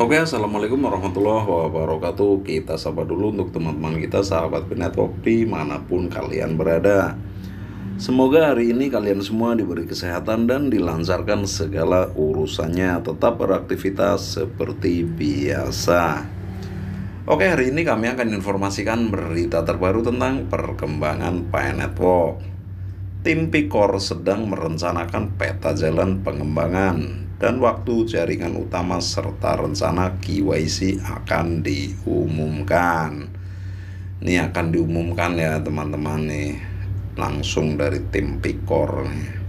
Oke, assalamualaikum warahmatullahi wabarakatuh. Kita sapa dulu untuk teman-teman kita, sahabat Network dimanapun kalian berada. Semoga hari ini kalian semua diberi kesehatan dan dilancarkan segala urusannya. Tetap beraktivitas seperti biasa. Oke, hari ini kami akan informasikan berita terbaru tentang perkembangan Pi Network. Tim Pikor sedang merencanakan peta jalan pengembangan dan waktu jaringan utama serta rencana KYC akan diumumkan. Ini akan diumumkan ya teman-teman nih, langsung dari tim Pikor nih.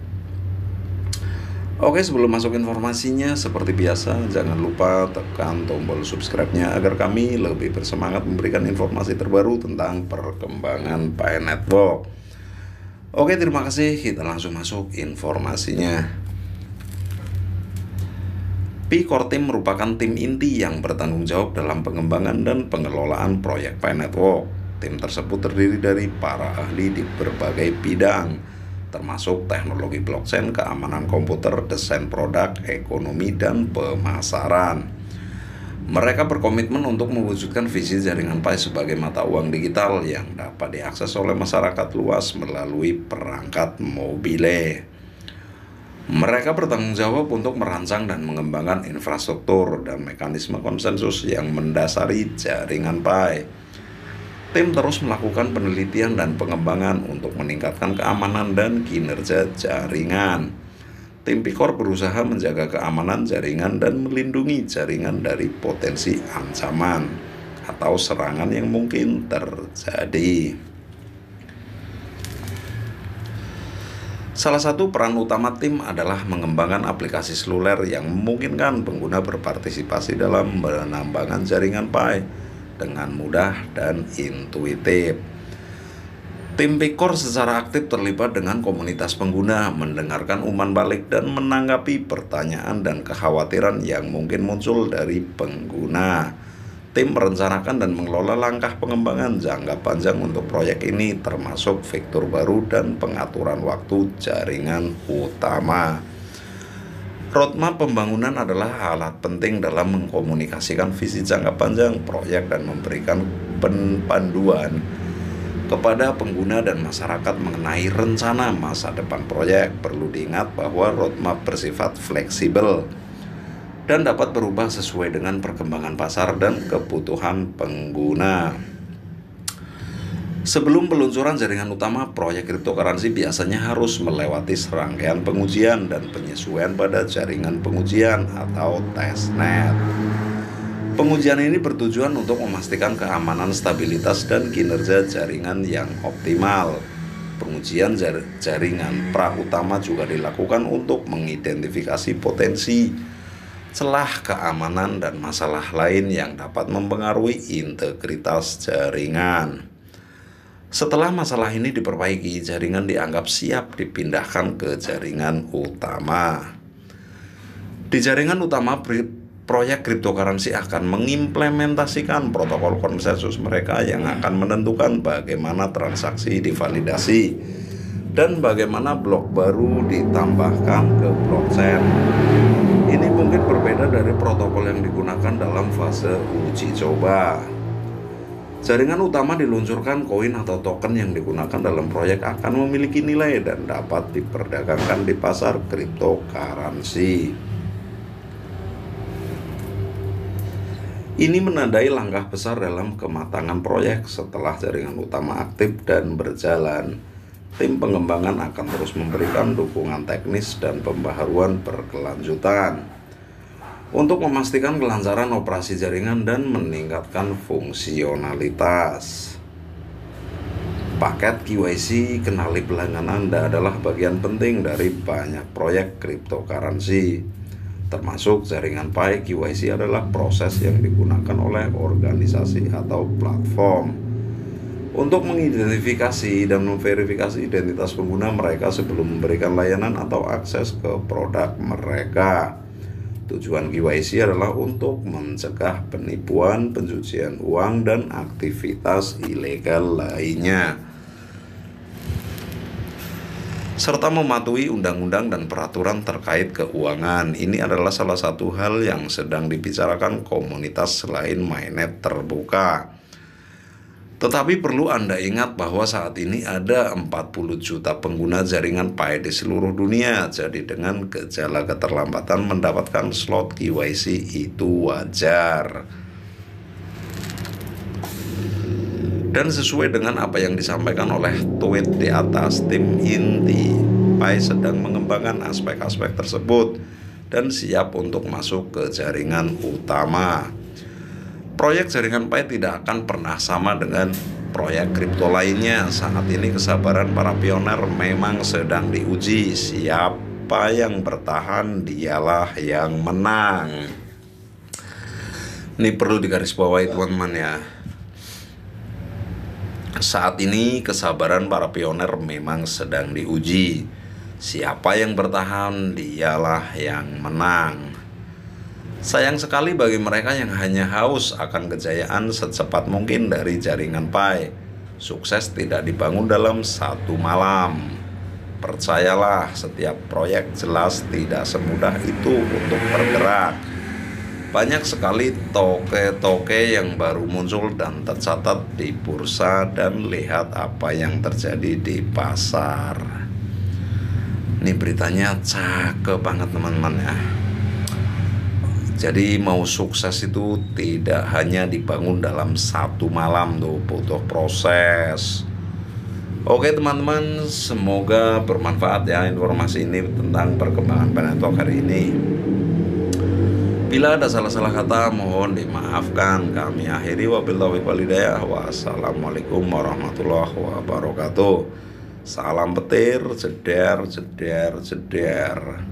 Oke, sebelum masuk informasinya, seperti biasa jangan lupa tekan tombol subscribe-nya agar kami lebih bersemangat memberikan informasi terbaru tentang perkembangan Pi Network. Oke, terima kasih. Kita langsung masuk informasinya. Pikor Team merupakan tim inti yang bertanggung jawab dalam pengembangan dan pengelolaan proyek Pi Network. Tim tersebut terdiri dari para ahli di berbagai bidang, termasuk teknologi blockchain, keamanan komputer, desain produk, ekonomi, dan pemasaran. Mereka berkomitmen untuk mewujudkan visi jaringan Pi sebagai mata uang digital yang dapat diakses oleh masyarakat luas melalui perangkat mobile. Mereka bertanggung jawab untuk merancang dan mengembangkan infrastruktur dan mekanisme konsensus yang mendasari jaringan Pi. Tim terus melakukan penelitian dan pengembangan untuk meningkatkan keamanan dan kinerja jaringan. Tim Pikor berusaha menjaga keamanan jaringan dan melindungi jaringan dari potensi ancaman atau serangan yang mungkin terjadi. Salah satu peran utama tim adalah mengembangkan aplikasi seluler yang memungkinkan pengguna berpartisipasi dalam penambangan jaringan Pi dengan mudah dan intuitif. Tim Pikor secara aktif terlibat dengan komunitas pengguna, mendengarkan umpan balik dan menanggapi pertanyaan dan kekhawatiran yang mungkin muncul dari pengguna. Tim merencanakan dan mengelola langkah pengembangan jangka panjang untuk proyek ini, termasuk fitur baru dan pengaturan waktu jaringan utama. Roadmap pembangunan adalah alat penting dalam mengkomunikasikan visi jangka panjang proyek dan memberikan panduan kepada pengguna dan masyarakat mengenai rencana masa depan proyek. Perlu diingat bahwa roadmap bersifat fleksibel dan dapat berubah sesuai dengan perkembangan pasar dan kebutuhan pengguna. Sebelum peluncuran jaringan utama, proyek cryptocurrency biasanya harus melewati serangkaian pengujian dan penyesuaian pada jaringan pengujian atau testnet. Pengujian ini bertujuan untuk memastikan keamanan, stabilitas, dan kinerja jaringan yang optimal. Pengujian jaringan pra utama juga dilakukan untuk mengidentifikasi potensi, celah keamanan, dan masalah lain yang dapat mempengaruhi integritas jaringan. Setelah masalah ini diperbaiki, jaringan dianggap siap dipindahkan ke jaringan utama. Di jaringan utama, proyek cryptocurrency akan mengimplementasikan protokol konsensus mereka yang akan menentukan bagaimana transaksi divalidasi dan bagaimana blok baru ditambahkan ke blockchain. Ini mungkin berbeda dari protokol yang digunakan dalam fase uji coba. Jaringan utama diluncurkan, koin atau token yang digunakan dalam proyek akan memiliki nilai dan dapat diperdagangkan di pasar cryptocurrency. Ini menandai langkah besar dalam kematangan proyek. Setelah jaringan utama aktif dan berjalan, tim pengembangan akan terus memberikan dukungan teknis dan pembaharuan berkelanjutan untuk memastikan kelancaran operasi jaringan dan meningkatkan fungsionalitas. Paket KYC kenali pelanggan Anda adalah bagian penting dari banyak proyek cryptocurrency, termasuk jaringan Pi. KYC adalah proses yang digunakan oleh organisasi atau platform untuk mengidentifikasi dan memverifikasi identitas pengguna mereka sebelum memberikan layanan atau akses ke produk mereka. Tujuan KYC adalah untuk mencegah penipuan, pencucian uang, dan aktivitas ilegal lainnya. serta mematuhi undang-undang dan peraturan terkait keuangan. Ini adalah salah satu hal yang sedang dibicarakan komunitas selain mainnet terbuka. Tetapi perlu Anda ingat bahwa saat ini ada 40 juta pengguna jaringan Pi di seluruh dunia. Jadi dengan gejala keterlambatan mendapatkan slot KYC itu wajar. Dan sesuai dengan apa yang disampaikan oleh tweet di atas, tim inti Pi sedang mengembangkan aspek-aspek tersebut dan siap untuk masuk ke jaringan utama. Proyek jaringan Pi tidak akan pernah sama dengan proyek kripto lainnya. Saat ini kesabaran para pioner memang sedang diuji. Siapa yang bertahan, dialah yang menang. Ini perlu digarisbawahi teman-teman ya. Saat ini kesabaran para pioner memang sedang diuji. Siapa yang bertahan, dialah yang menang. Sayang sekali bagi mereka yang hanya haus akan kejayaan secepat mungkin dari jaringan Pi. Sukses tidak dibangun dalam satu malam. Percayalah, setiap proyek jelas tidak semudah itu untuk bergerak. Banyak sekali toke-toke yang baru muncul dan tercatat di bursa, dan lihat apa yang terjadi di pasar. Ini beritanya cakep banget teman-teman ya. Jadi mau sukses itu tidak hanya dibangun dalam satu malam tuh, butuh proses. Oke teman-teman, semoga bermanfaat ya informasi ini tentang perkembangan Pi Network hari ini. Bila ada salah-salah kata mohon dimaafkan. Kami akhiri wabillahi wal hidayah. Wassalamualaikum warahmatullahi wabarakatuh. Salam petir, jeder, jeder, jeder.